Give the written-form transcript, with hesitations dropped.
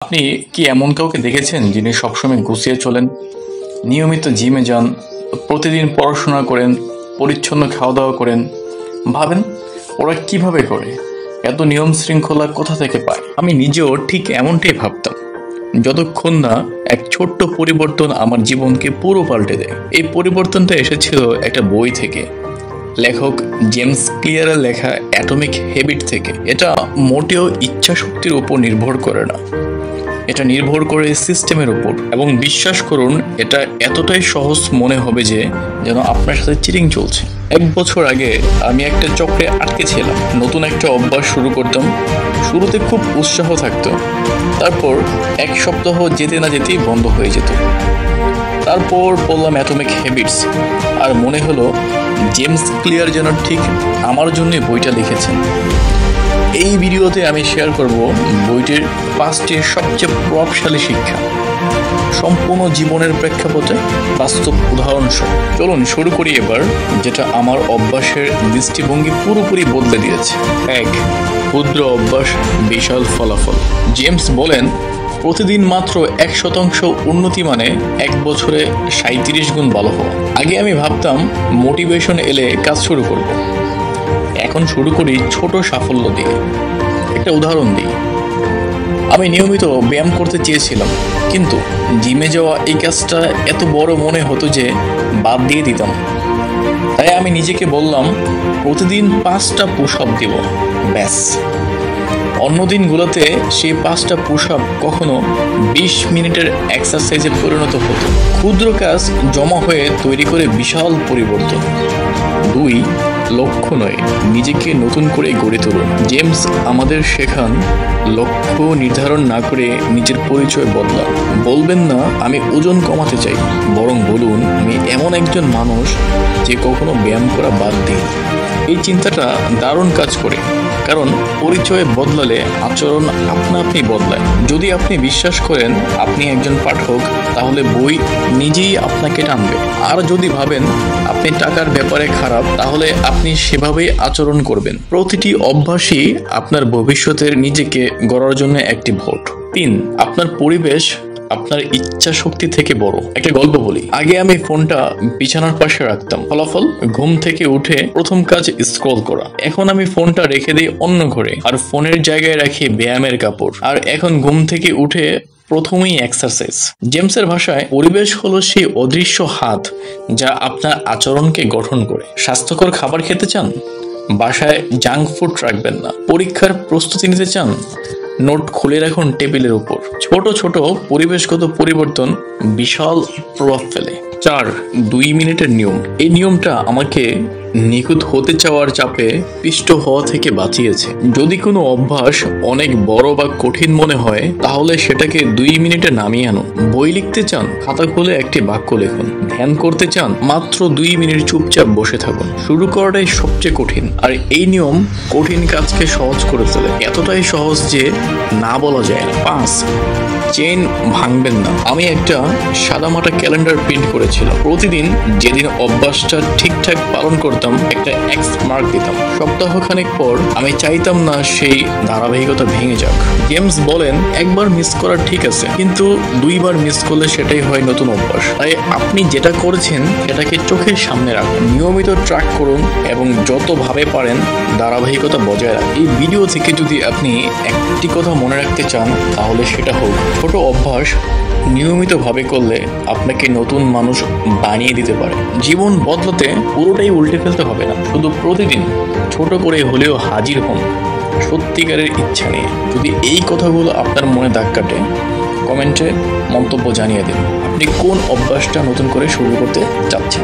আপনি কি এমন কাউকে দেখেছেন যিনি সবসময় গুছিয়ে চলেন, নিয়মিত জিমে যান, প্রতিদিন পড়াশোনা করেন, পরিচ্ছন্ন খাওয়া দাওয়া করেন? ভাবেন ওরা কিভাবে করে, এত নিয়ম শৃঙ্খলা কোথা থেকে পায়? আমি নিজেও ঠিক এমনটাই ভাবতাম, যতক্ষণ না এক ছোট্ট পরিবর্তন আমার জীবনকে পুরো পাল্টে দেয়। এই পরিবর্তনটা এসেছিল একটা বই থেকে, লেখক জেমস ক্লিয়ারের লেখা অ্যাটমিক হ্যাবিট থেকে। এটা মোটেও ইচ্ছা শক্তির উপর নির্ভর করে না, এটা নির্ভর করে সিস্টেমের উপর। এবং বিশ্বাস করুন, এটা এতটাই সহজ মনে হবে যে যেন আপনার সাথে চিটিং চলছে। 1 বছর আগে আমি একটা চক্রে আটকে ছিলাম। নতুন একটা অভ্যাস শুরু করতাম, শুরুতে খুব উৎসাহ থাকতো, তারপর 1 সপ্তাহ যেতে না যেতেই বন্ধ হয়ে যেত। তারপর পড়লাম অ্যাটমিক হ্যাবিটস, আর মনে হলো জেমস ক্লিয়ার যেন ঠিক আমার জন্য বইটা লিখেছেন। এই ভিডিওতে আমি শেয়ার করব বইটির 5টি সবচেয়ে প্রভাবশালী শিক্ষা, সম্পূর্ণ জীবনের প্রেক্ষাপটে বাস্তব উদাহরণ সহ। চলুন শুরু করি এবার, যেটা আমার অভ্যাসের দৃষ্টিভঙ্গি পুরোপুরি বদলে দিয়েছে। 1. ক্ষুদ্র অভ্যাস, বিশাল ফলাফল। জেমস বলেন, প্রতিদিন মাত্র 1% উন্নতি মানে 1 বছরে 37 গুণ ভালো হওয়া। আগে আমি ভাবতাম মোটিভেশন এলে কাজ শুরু করব, এখন শুরু করি ছোট সাফল্য দিয়ে। একটা উদাহরণ দিই, আমি নিয়মিত ব্যায়াম করতে চেয়েছিলাম, কিন্তু জিমে যাওয়া এই কাজটা এত বড় মনে হতো যে বাদ দিয়ে দিতাম। তাই আমি নিজেকে বললাম, প্রতিদিন 5টা পুশ আপ দিব, ব্যাস। অন্য দিনগুলোতে সেই 5টা পুশ আপ কখনো 20 মিনিটের এক্সারসাইজে পরিণত হতো। ক্ষুদ্র কাজ জমা হয়ে তৈরি করে বিশাল পরিবর্তন। 2. লক্ষ্য নয়, নিজেকে নতুন করে গড়ে তুলুন। জেমস আমাদের শেখান, লক্ষ্য নির্ধারণ না করে নিজের পরিচয় বদলান। বলবেন না আমি ওজন কমাতে চাই, বরং বলুন আমি এমন একজন মানুষ যে কখনো ব্যায়াম করা বাদ দিই। এই চিন্তাটা দারুণ কাজ করে, কারণ পরিচয় বদলালে আচরণ আপনা আপনি বদলায়। যদি আপনি বিশ্বাস করেন আপনি একজন পাঠক, তাহলে বই নিজেই আপনাকে টানবে। আর যদি ভাবেন আপনি টাকার ব্যাপারে খারাপ, তাহলে আপনি সেভাবেই আচরণ করবেন। প্রতিটি অভ্যাসই আপনার ভবিষ্যতের নিজেকে গড়ার জন্য একটি ভোট। 3. আপনার পরিবেশ আপনার ইচ্ছা শক্তি থেকে বড়। একটা গল্প বলি। আগে আমি ফোনটা বিছানার পাশে রাখতাম, ফলাফল ঘুম থেকে উঠে প্রথম কাজ স্ক্রল করা। এখন আমি ফোনটা রেখে দিই অন্য ঘরে, আর ফোনের জায়গায় রাখি ব্যায়ামের কাপড়। আর এখন ঘুম থেকে উঠে প্রথমেই এক্সারসাইজ। জেমসের ভাষায় পরিবেশ হলো সেই অদৃশ্য হাত যা আপনার আচরণকে গঠন করে। স্বাস্থ্যকর খাবার খেতে চান, বাসায় জাঙ্ক ফুড রাখবেন না। পরীক্ষার প্রস্তুতি নিতে চান, নোট খুলে রাখুন টেবিলের উপর। ছোট ছোট পরিবেশগত পরিবর্তন বিশাল প্রভাব ফেলে। 4. 2 মিনিটের নিয়ম। এই নিয়মটা আমাকে নিখুঁত হতে চাওয়ার চাপে পিষ্ট হওয়া থেকে বাঁচিয়েছে। যদি কোনো অভ্যাস অনেক বড় বা কঠিন মনে হয়, তাহলে সেটাকে 2 মিনিটে নামিয়ে আনুন। বই লিখতে চান, খাতা খুলে একটি বাক্য লিখুন। ধ্যান করতে চান, মাত্র 2 মিনিট চুপচাপ বসে থাকুন। শুরু করাটাই সবচেয়ে কঠিন, আর এই নিয়ম কঠিন কাজকে সহজ করে তোলে, এতটাই সহজ যে না বলা যায় না। 5. চেইন ভাঙবেন না। আমি একটা সাদামাটা ক্যালেন্ডার প্রিন্ট করেছিলাম। প্রতিদিন যেদিন অভ্যাসটা ঠিকঠাক পালন করতাম, একটা এক্স মার্ক দিতাম। সপ্তাহখানেক পর আমি চাইতাম না সেই ধারাবাহিকতা ভেঙে যাক। জেমস বলেন, একবার মিস করা ঠিক আছে, কিন্তু 2 বার মিস করলে সেটাই হয় নতুন অভ্যাস। তাই আপনি যেটা করেছেন সেটাকে চোখের সামনে রাখুন, নিয়মিত ট্র্যাক করুন এবং যতভাবে পারেন ধারাবাহিকতা বজায় রাখুন। এই ভিডিও থেকে যদি আপনি একটি কথা মনে রাখতে চান, তাহলে সেটা হোক, ছোট অভ্যাস নিয়মিতভাবে করলে আপনাকে নতুন মানুষ বানিয়ে দিতে পারে। জীবন বদলাতে পুরোটাই উল্টে ফেলতে হবে না, শুধু প্রতিদিন ছোট করে হলেও হাজির হন সত্যিকারের ইচ্ছা নিয়ে। যদি এই কথাগুলো আপনার মনে দাগ কাটে, কমেন্টে মন্তব্য জানিয়ে দিন আপনি কোন অভ্যাসটা নতুন করে শুরু করতে চাচ্ছেন।